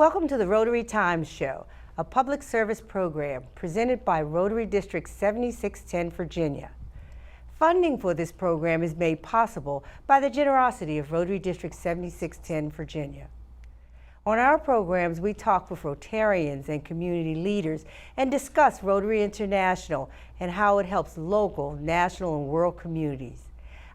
Welcome to the Rotary Times Show, a public service program presented by Rotary District 7610, Virginia. Funding for this program is made possible by the generosity of Rotary District 7610, Virginia. On our programs, we talk with Rotarians and community leaders and discuss Rotary International and how it helps local, national, and world communities.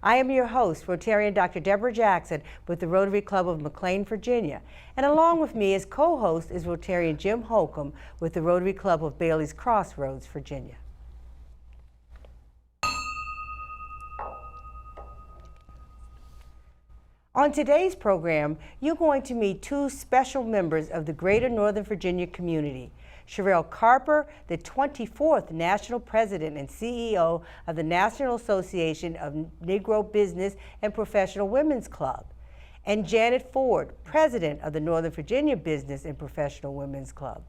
I am your host, Rotarian Dr. Deborah Jackson with the Rotary Club of McLean, Virginia. And along with me as co-host is Rotarian Jim Holcomb with the Rotary Club of Bailey's Crossroads, Virginia. On today's program, you're going to meet two special members of the Greater Northern Virginia community. Sherelle Carper, the 24th National President and CEO of the National Association of Negro Business and Professional Women's Club, and Janet Ford, President of the Northern Virginia Business and Professional Women's Club.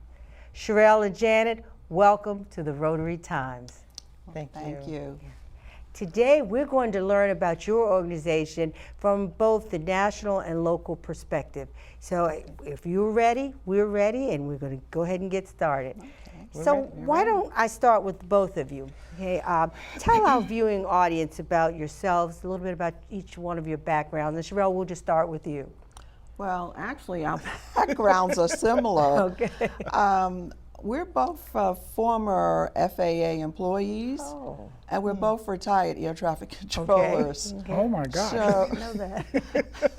Sherelle and Janet, welcome to the Rotary Times. Thank you. Today, we're going to learn about your organization from both the national and local perspective. So if you're ready, we're ready, and we're going to go ahead and get started. Okay. So why don't I start with both of you? Okay, tell our viewing audience about yourselves, a little bit about each one of your backgrounds. And Sherelle, we'll just start with you. Well, actually, our backgrounds are similar. Okay. We're both former FAA employees, and we're both retired air traffic controllers. Okay. Oh my gosh. So, I know that.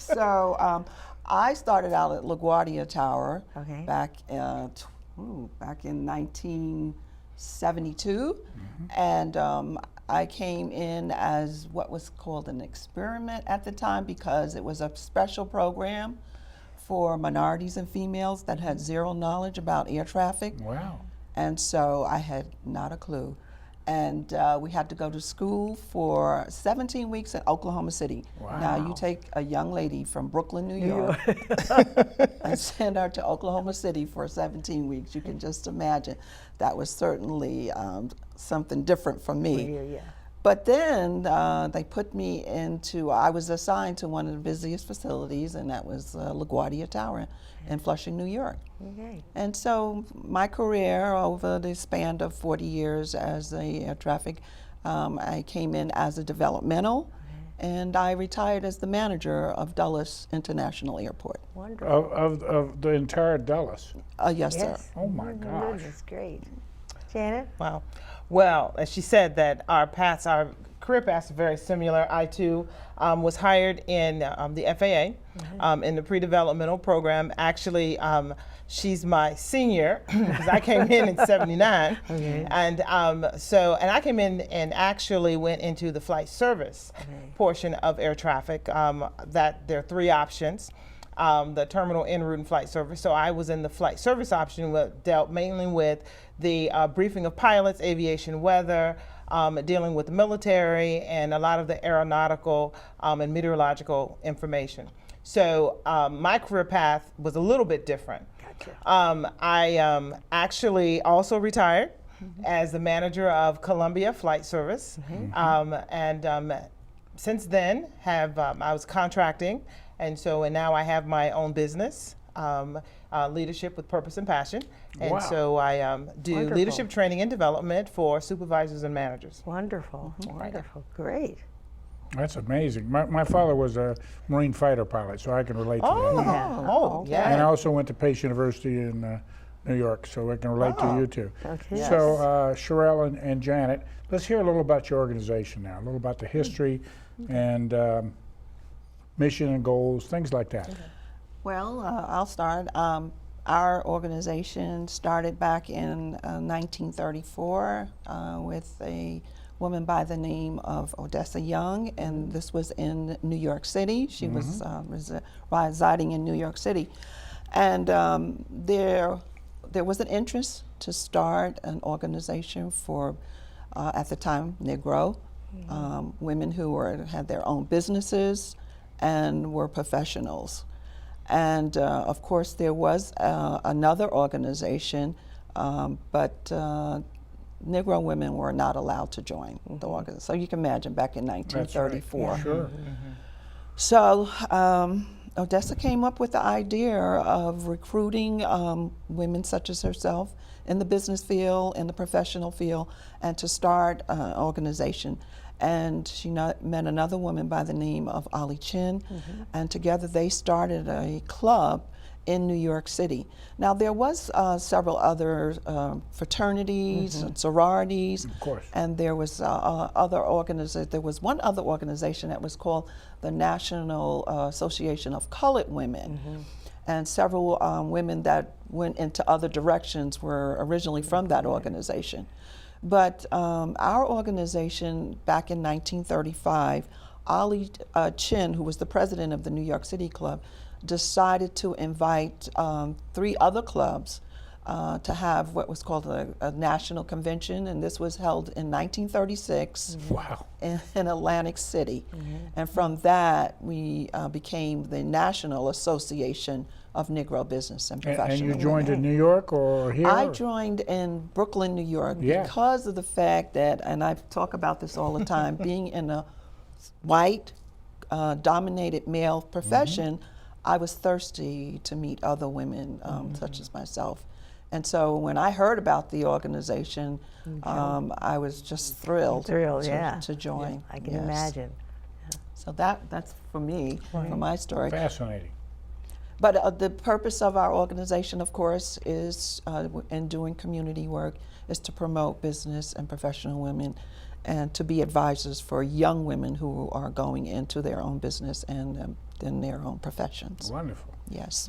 so I started out at LaGuardia Tower back in 1972, and I came in as what was called an experiment at the time because it was a special program for minorities and females that had zero knowledge about air traffic. Wow. And so I had not a clue. And we had to go to school for 17 weeks in Oklahoma City. Wow. Now you take a young lady from Brooklyn, New York, and send her to Oklahoma City for 17 weeks. You can just imagine. That was certainly something different for me. Yeah. But then they put me into, I was assigned to one of the busiest facilities, and that was LaGuardia Tower in Flushing, New York. Okay. And so my career over the span of 40 years as a air traffic, I came in as a developmental, and I retired as the manager of Dulles International Airport. Wonderful. Of the entire Dulles? Yes, sir. Oh my gosh. That's great. Janet? Wow. Well, as she said, that our career paths are very similar. I too was hired in the FAA in the pre-developmental program. Actually, she's my senior because I came in '79, and I came in and actually went into the flight service portion of air traffic. That there are three options. The terminal, en route, and flight service. So I was in the flight service option, that dealt mainly with the briefing of pilots, aviation weather, dealing with the military, and a lot of the aeronautical and meteorological information. So my career path was a little bit different. Gotcha. I actually also retired as the manager of Columbia Flight Service, and since then I was contracting. And now I have my own business, Leadership with Purpose and Passion. And so I do leadership training and development for supervisors and managers. Wonderful. Wonderful. Great. That's amazing. My father was a Marine fighter pilot, so I can relate to that. Yeah. And I also went to Pace University in New York, so I can relate to you too. Okay. Yes. So Sherelle and Janet, let's hear a little about your organization now, a little about the history and mission and goals, things like that. Well, I'll start. Our organization started back in 1934 with a woman by the name of Odessa Young, and this was in New York City. She was residing in New York City. And there was an interest to start an organization for, at the time, Negro, women who had their own businesses and were professionals. And of course there was another organization, but Negro women were not allowed to join the organization. So you can imagine back in 1934. That's right. Sure. So Odessa came up with the idea of recruiting women such as herself in the business field, in the professional field, and to start an organization. And she met another woman by the name of Ali Chin, and together they started a club in New York City. Now there was several other fraternities and sororities, Of course. and there was there was one other organization that was called the National Association of Colored Women, and several women that went into other directions were originally from that organization. But our organization back in 1935, Ali Chin, who was the president of the New York City Club, decided to invite 3 other clubs to have what was called a national convention, and this was held in 1936 Wow. in Atlantic City. And from that, we became the National Association of Negro Business and Professional And you joined Women. in New York or here? I joined in Brooklyn, New York, Yeah. because of the fact that, and I talk about this all the time, being in a white, dominated male profession, I was thirsty to meet other women such as myself. And so when I heard about the organization, I was just thrilled, to join. I can Yes. imagine. So that's for me, for my story. Fascinating. But the purpose of our organization, of course, is in doing community work, is to promote business and professional women, and to be advisors for young women who are going into their own business and in their own professions. Wonderful. Yes.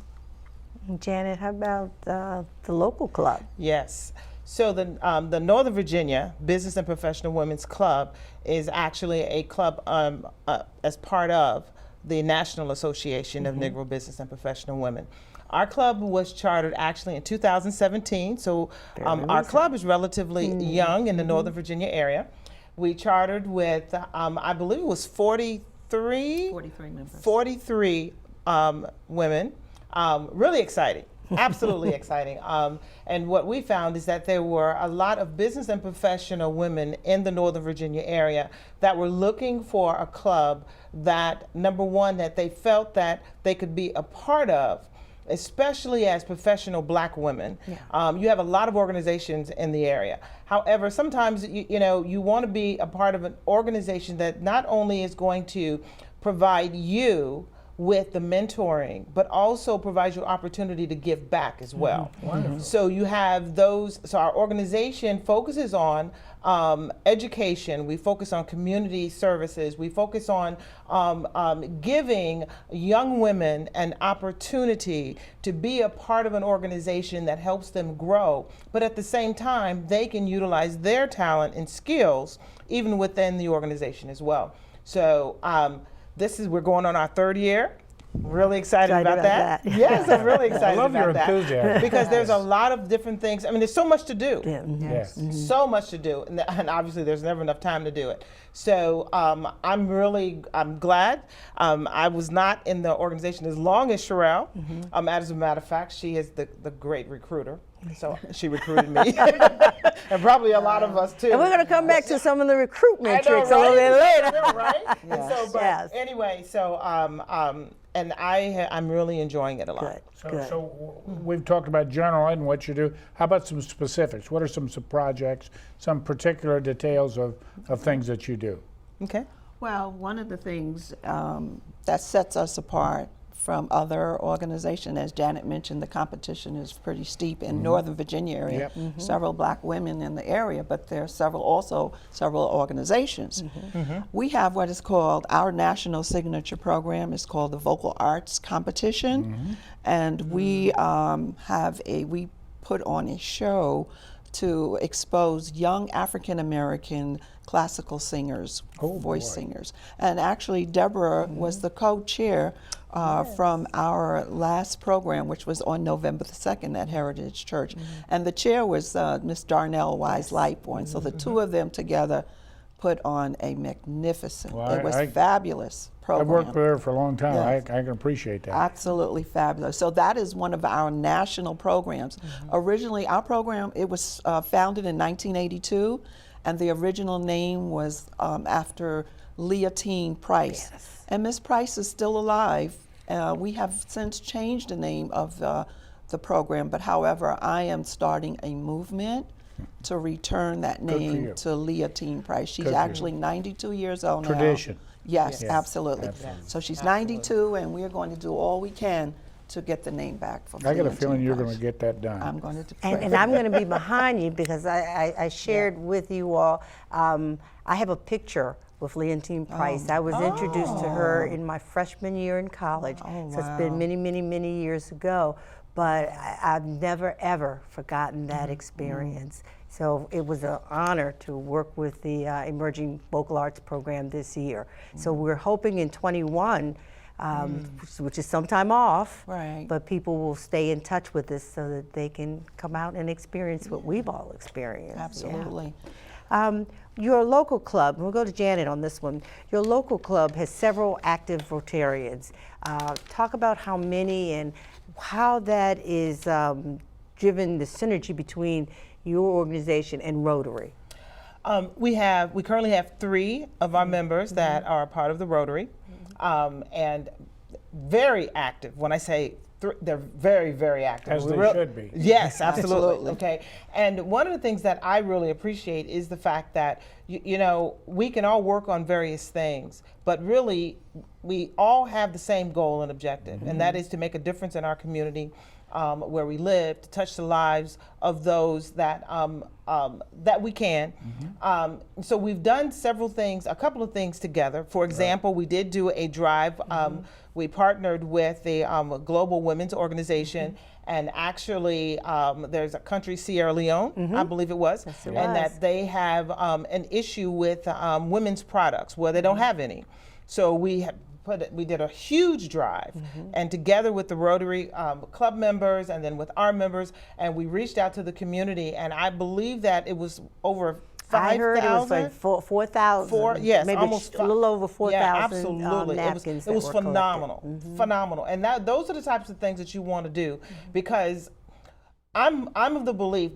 Janet, how about the local club? Yes. So the Northern Virginia Business and Professional Women's Club is actually a club as part of the National Association of Negro Business and Professional Women. Our club was chartered actually in 2017, so our club is relatively young in the Northern Virginia area. We chartered with, I believe it was 43 members. 43 women. Really exciting, absolutely exciting. And what we found is that there were a lot of business and professional women in the Northern Virginia area that were looking for a club that, number one, that they felt that they could be a part of, especially as professional Black women. You have a lot of organizations in the area. However, sometimes you want to be a part of an organization that not only is going to provide you with the mentoring, but also provides you opportunity to give back as well. So you have those, so our organization focuses on education, we focus on community services, we focus on giving young women an opportunity to be a part of an organization that helps them grow, but at the same time, they can utilize their talent and skills even within the organization as well. So we're going on our 3rd year. Really excited about that. Yes, I'm really excited I love about your that. enthusiasm. Because there's a lot of different things. I mean, there's so much to do. Yes. So much to do, and obviously there's never enough time to do it. So I'm glad. I was not in the organization as long as Sherelle. As a matter of fact, she is the great recruiter. So she recruited me, and probably a lot of us too. And we're going to come back to some of the recruitment I know, tricks a little bit later. Right? And so, but Yes. anyway, so and I'm really enjoying it a lot. Good. So we've talked about general and what you do. How about some specifics? What are some projects, some particular details of things that you do? Okay. Well, one of the things that sets us apart from other organizations, as Janet mentioned, the competition is pretty steep in Northern Virginia area. Several Black women in the area, but there are several organizations. We have what is called our national signature program. It's called the Vocal Arts Competition, and we we put on a show to expose young African American classical singers, voice singers. And actually, Deborah was the co-chair from our last program, which was on November the 2nd at Heritage Church. And the chair was Miss Darnell Wise-Lightborn. So the two of them together put on a magnificent, Well, it was fabulous program. I've worked with her for a long time. Yes. I can appreciate that. Absolutely fabulous. So that is one of our national programs. Originally, our program, it was founded in 1982, and the original name was after Leontine Price. And Miss Price is still alive We have since changed the name of the program, but however, I am starting a movement to return that for name you. to Leontine Price. She's Good for you. actually 92 years old now. Tradition. Yes, Yes. absolutely. Absolutely. So she's 92, and we're going to do all we can to get the name back for I got a Leontine feeling you're Price. going to get that done. I'm going to And I'm going to be behind you because I shared with you all, I have a picture with Leontine Price. I was introduced to her in my freshman year in college. Oh, So it's been wow. many, many, many years ago. But I've never, ever forgotten that experience. So it was an honor to work with the Emerging Vocal Arts Program this year. So we're hoping in 21, which is sometime off, Right. but people will stay in touch with us so that they can come out and experience what we've all experienced. Yeah. Absolutely. Your local club, we'll go to Janet on this one. Your local club has several active Rotarians. Talk about how many and how that is driven the synergy between your organization and Rotary. We currently have 3 of our members that are part of the Rotary, and very active. When I say they're very, very active. As they should be. Yes, absolutely. Absolutely. Okay. And one of the things that I really appreciate is the fact that, you know, we can all work on various things, but really we all have the same goal and objective, and that is to make a difference in our community where we live, to touch the lives of those that that we can. So we've done several things, a couple of things together. For example, we did do a drive. We partnered with the Global Women's Organization, and actually there's a country, Sierra Leone, I believe it was, and that they have an issue with women's products where they don't have any. So we did a huge drive, and together with the Rotary Club members and then with our members, and we reached out to the community, and I believe that it was over 5,000. I heard it was like 4,000. Yes, maybe almost a little over 4,000 yeah, absolutely. napkins. It was that were phenomenal, phenomenal. And those are the types of things that you want to do, because I'm of the belief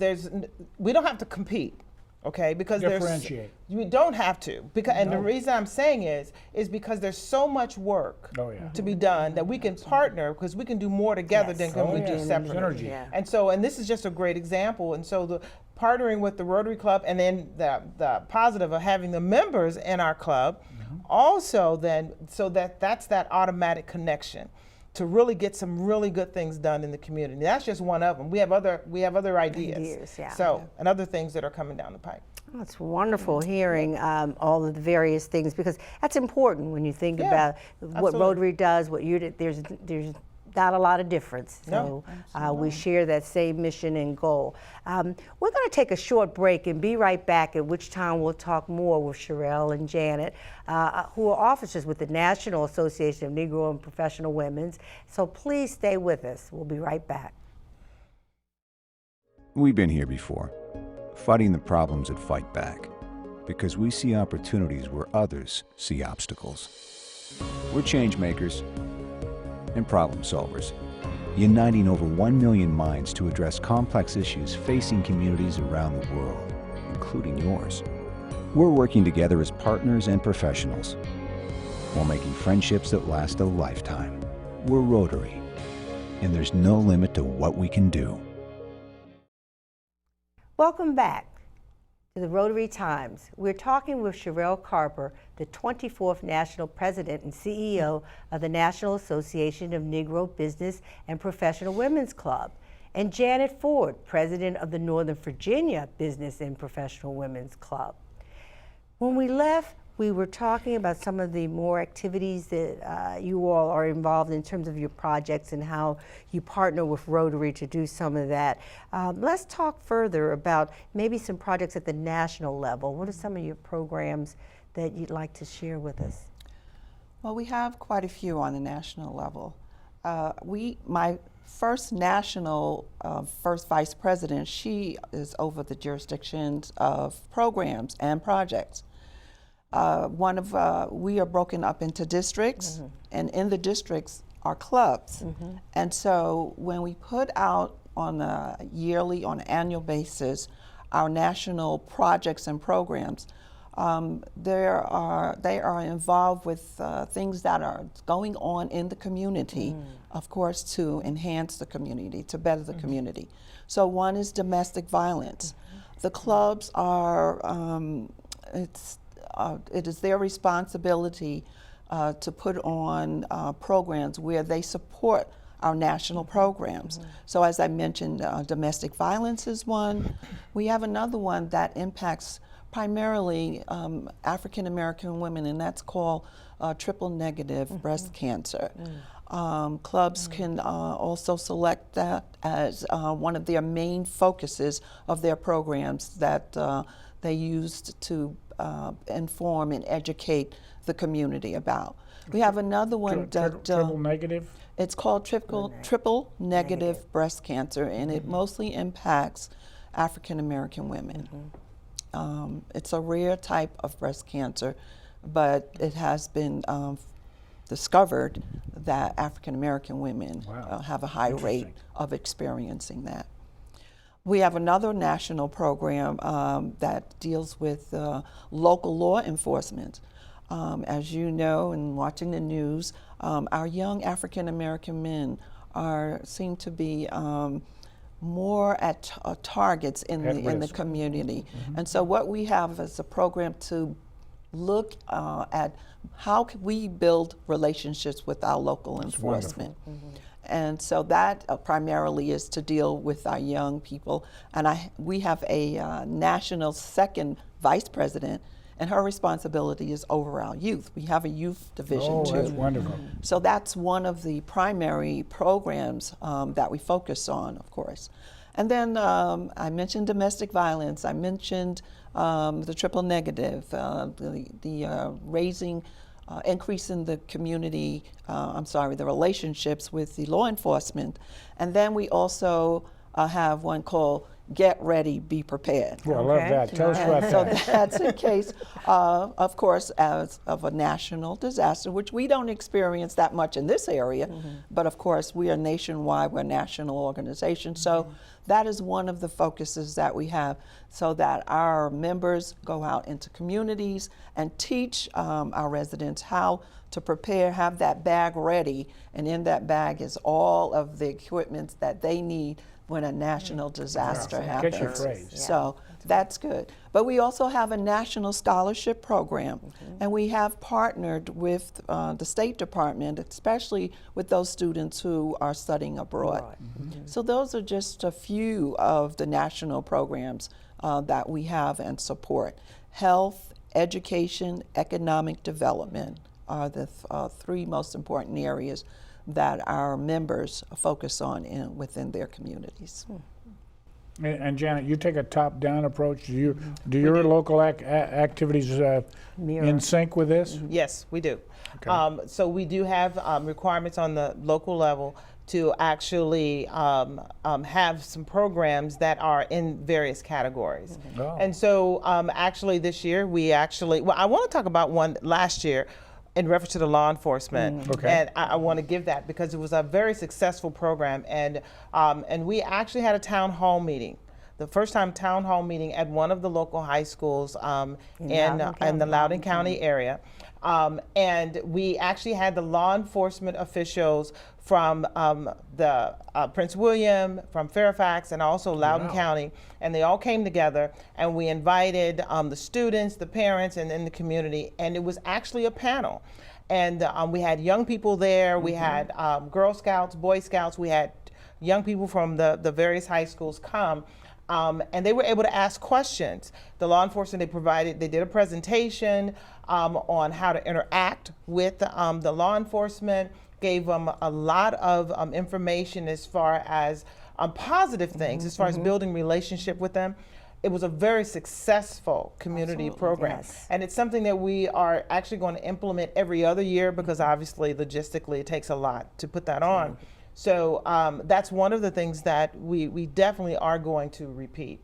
we don't have to compete. Okay, because Differentiate. you don't have to, because and the reason I'm saying is because there's so much work to be done that we can partner, because we can do more together than can we do separately. Synergy. And this is just a great example. And so the partnering with the Rotary Club, and then the positive of having the members in our club, also then so that's that automatic connection to really get some really good things done in the community. That's just one of them. We have other ideas. And other things that are coming down the pipe. Oh, it's wonderful hearing all of the various things, because that's important when you think about what Rotary does, what you did. There's not a lot of difference. So we share that same mission and goal. We're going to take a short break and be right back, at which time we'll talk more with Sherelle and Janet, who are officers with the National Association of Negro and Professional Women's. So please stay with us. We'll be right back. We've been here before, fighting the problems that fight back, because we see opportunities where others see obstacles. We're change makers and problem solvers, uniting over 1 million minds to address complex issues facing communities around the world, including yours. We're working together as partners and professionals, while making friendships that last a lifetime. We're Rotary, and there's no limit to what we can do. Welcome back to the Rotary Times. We're talking with Sherelle Carper, the 24th National President and CEO of the National Association of Negro Business and Professional Women's Club, and Janet Ford, President of the Northern Virginia Business and Professional Women's Club. When we left, we were talking about some of the more activities that you all are involved in terms of your projects and how you partner with Rotary to do some of that. Let's talk further about maybe some projects at the national level. What are some of your programs that you'd like to share with us? Well, we have quite a few on the national level. My first national first vice president, she is over the jurisdictions of programs and projects. We are broken up into districts, and in the districts are clubs. And so when we put out on an annual basis, our national projects and programs, they are involved with things that are going on in the community, of course, to enhance the community, to better the community. So one is domestic violence. The clubs are, it is their responsibility to put on programs where they support our national programs. So as I mentioned, domestic violence is one. We have another one that impacts primarily African American women, and that's called triple negative breast cancer. Clubs can also select that as one of their main focuses of their programs that they used to inform and educate the community about. We have another one that triple negative. it's called triple negative breast cancer, and it mostly impacts African American women. It's a rare type of breast cancer, but it has been discovered that African American women have a high rate of experiencing that. We have another national program that deals with local law enforcement. As you know, and watching the news, our young African American men seem to be more at targets in the community. And so what we have is a program to look at how can we build relationships with our local enforcement. And so that primarily is to deal with our young people. And we have a national second vice president, and her responsibility is over our youth. We have a youth division too. That's wonderful. So that's one of the primary programs that we focus on, of course. And then I mentioned domestic violence. I mentioned the triple negative, the raising, increasing the community, the relationships with the law enforcement. And then we also have one called Get Ready, Be Prepared. Well, I love that. Tell us about So that. that's in case, of course, of a national disaster, which we don't experience that much in this area, but of course we are nationwide, we're a national organization. So that is one of the focuses that we have, so that our members go out into communities and teach our residents how to prepare, have that bag ready, and in that bag is all of the equipment that they need when a national disaster happens. Catch your phrase. So that's good. But we also have a national scholarship program, and we have partnered with the State Department, especially with those students who are studying abroad. So those are just a few of the national programs that we have and support. Health, education, economic development are the three most important areas that our members focus on within their communities. And Janet, you take a top-down approach. Do your local activities in sync with this? Yes, we do. Okay. So we do have requirements on the local level to actually have some programs that are in various categories. Oh. And so actually this year, I want to talk about one last year in reference to the law enforcement. Okay. And I want to give that because it was a very successful program. And we actually had a town hall meeting, the first time town hall meeting at one of the local high schools in the Loudoun County area. And we actually had the law enforcement officials from the Prince William, from Fairfax, and also Loudoun County, and they all came together, and we invited the students, the parents, and in the community, and it was actually a panel. And we had young people there, we had Girl Scouts, Boy Scouts, we had young people from the various high schools come, and they were able to ask questions. The law enforcement, they did a presentation on how to interact with the law enforcement, gave them a lot of information as far as positive things, as far as building relationship with them. It was a very successful community program. Yes. And it's something that we are actually going to implement every other year because obviously logistically it takes a lot to put that on. So that's one of the things that we definitely are going to repeat.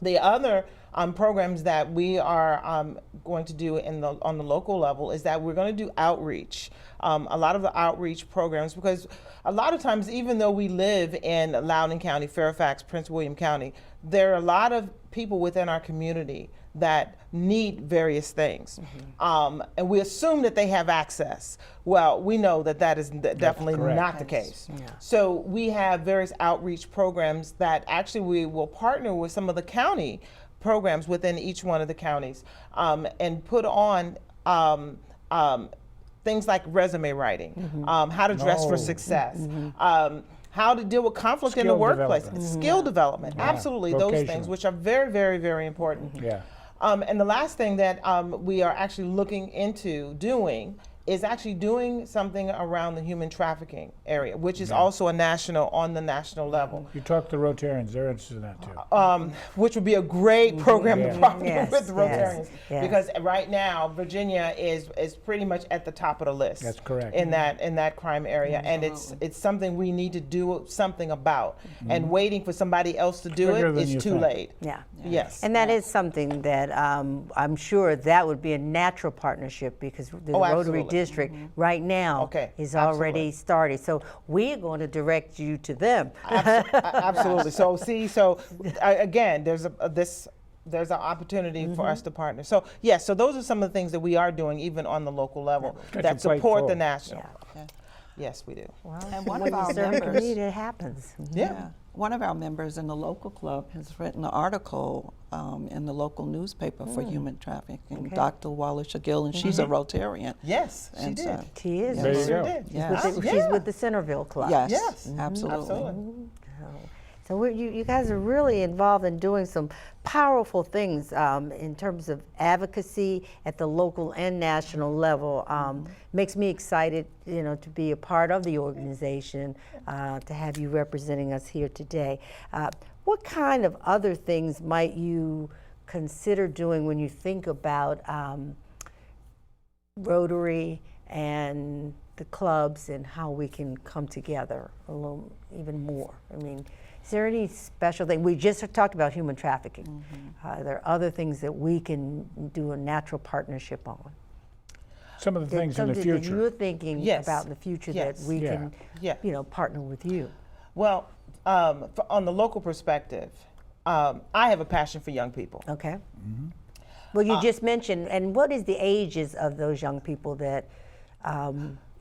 The other programs that we are going to do on the local level is that we're going to do outreach. A lot of the outreach programs, because a lot of times, even though we live in Loudoun County, Fairfax, Prince William County, there are a lot of people within our community that need various things. And we assume that they have access. Well, we know that that is definitely correct. not the case. So we have various outreach programs that actually we will partner with some of the county programs within each one of the counties and put on things like resume writing, how to dress for success, how to deal with conflict in the Skill workplace, development. skill development, Yeah. absolutely, those Vocational. things, which are very, very, very important. Yeah. And the last thing that we are actually looking into doing is actually doing something around the human trafficking area, which is also on the national level. You talk to Rotarians, they're interested in that too. Which would be a great program Yeah. to partner Yes, with the Rotarians, yes, yes. because right now Virginia is pretty much at the top of the list. That's correct. In that crime area, and it's something we need to do something about. And waiting for somebody else to do Quicker it than is you too think. late. Yeah. Yes. And that is something that I'm sure that would be a natural partnership, because the Rotary absolutely. District right now is already absolutely. started. So we're going to direct you to them. Absolutely. So again, there's an opportunity for us to partner. So yes, so those are some of the things that we are doing even on the local level Got that your plate support full. the national. Yeah. Yes, we do. And one When of you our serve a members, community, it happens. Yeah. one of our members in the local club has written an article in the local newspaper for human trafficking, Okay. Dr. Wallace Gill, and she's a Rotarian. Yes, she And did. so- She is. There you She go. did. Yes. She's with the Centerville Club. Yes, Yes. absolutely. Absolutely. So you guys are really involved in doing some powerful things in terms of advocacy at the local and national level. Makes me excited, to be a part of the organization, to have you representing us here today. What kind of other things might you consider doing when you think about Rotary and the clubs and how we can come together a little even more? I mean, is there any special thing? We just talked about human trafficking. Are there other things that we can do a natural partnership on? Some of the things in the Something that future. you're thinking Yes. about in the future Yes. that we Yeah. can, Yeah. partner with you. Well, on the local perspective, I have a passion for young people. Okay. Well, you just mentioned, and what is the ages of those young people that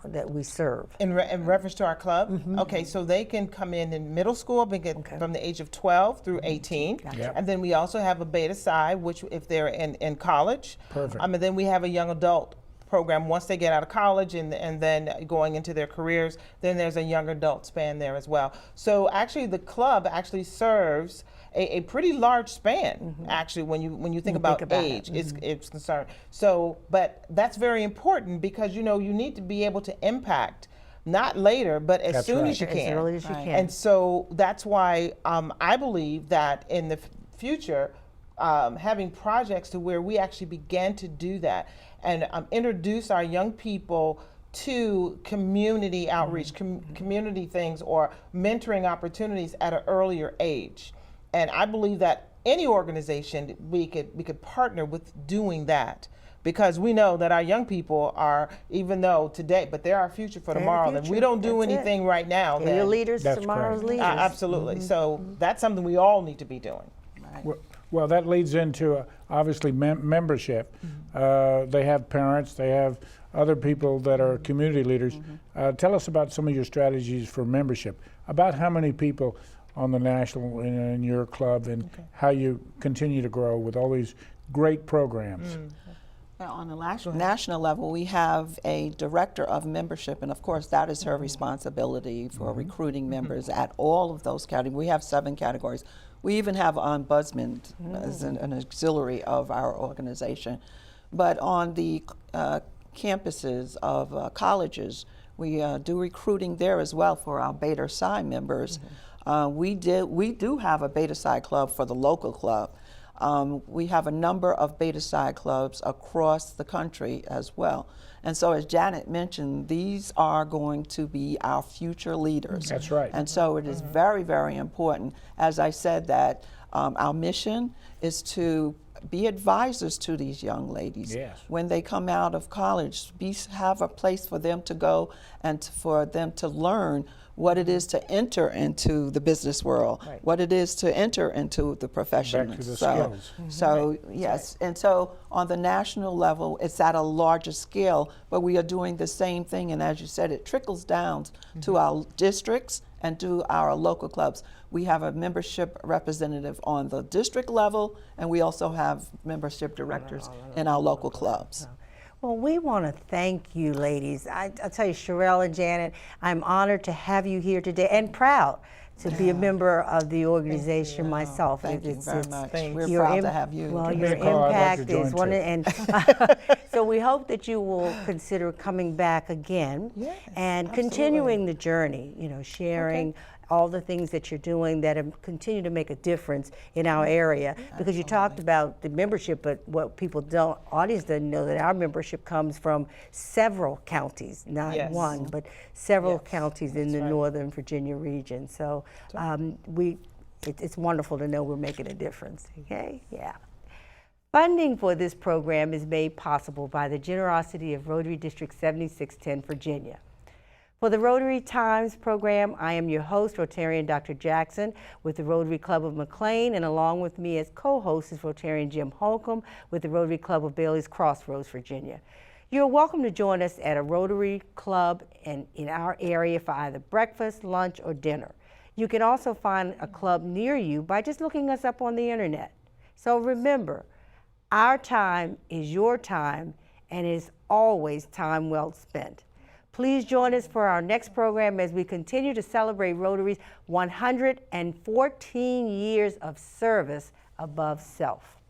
that we serve? In reference to our club, okay, so they can come in middle school, from the age of 12 through 18. Yep. And then we also have a beta side, which if they're in college. Perfect. And then we have a young adult program once they get out of college and then going into their careers. Then there's a young adult span there as well. So actually the club actually serves a pretty large span, actually, when you think about age, it's concerned. So, but that's very important because, you need to be able to impact, not later, but as That's soon right. as you As can. early as you Right. can. And so that's why I believe that in the future, having projects to where we actually begin to do that and introduce our young people to community outreach, community things, or mentoring opportunities at an earlier age. And I believe that any organization we could partner with doing that, because we know that our young people are, even though today, but they're our future for They're the tomorrow. And we future. don't do That's it. anything right now. They're your then- leaders, That's tomorrow's correct. leaders. Absolutely. So that's something we all need to be doing. Well, that leads into obviously membership. They have parents, they have other people that are community leaders. Tell us about some of your strategies for membership. About how many people on the national in your club, and how you continue to grow with all these great programs. Now, on the national level, we have a director of membership, and of course, that is her responsibility for recruiting members at all of those categories. We have 7 categories. We even have ombudsman as an auxiliary of our organization. But on the campuses of colleges, we do recruiting there as well for our Beta Psi members. We do have a Beta Psi club for the local club. We have a number of Beta Psi clubs across the country as well. And so as Janet mentioned, these are going to be our future leaders. That's right. And so it is very, very important, as I said, that our mission is to be advisors to these young ladies. Yes. When they come out of college, have a place for them to go and for them to learn what it is to enter into the business world, Right. what it is to enter into the profession. Back to the so, skills. So yes, and so on the national level, it's at a larger scale, but we are doing the same thing, and as you said, it trickles down to our districts and to our local clubs. We have a membership representative on the district level, and we also have membership directors in our local clubs. Well, we want to thank you, ladies. I'll tell you, Sherelle and Janet, I'm honored to have you here today and proud to be a member of the organization myself. Thank you very much. We're your proud to have you. Well, Give me your a call. I'd like to impact join is one, too. and so we hope that you will consider coming back again Yes, and continuing the journey. You know, sharing all the things that you're doing that have continue to make a difference in our area. Because you talked about the membership, but what people don't, audience doesn't know that our membership comes from several counties, not Yes. one, but several Yes, counties in the right. Northern Virginia region. So it's wonderful to know we're making a difference. Okay, yeah. Funding for this program is made possible by the generosity of Rotary District 7610, Virginia. For the Rotary Times program, I am your host, Rotarian Dr. Jackson, with the Rotary Club of McLean, and along with me as co-host is Rotarian Jim Holcomb with the Rotary Club of Bailey's Crossroads, Virginia. You're welcome to join us at a Rotary Club in our area for either breakfast, lunch, or dinner. You can also find a club near you by just looking us up on the internet. So remember, our time is your time, and is always time well spent. Please join us for our next program as we continue to celebrate Rotary's 114 years of service above self.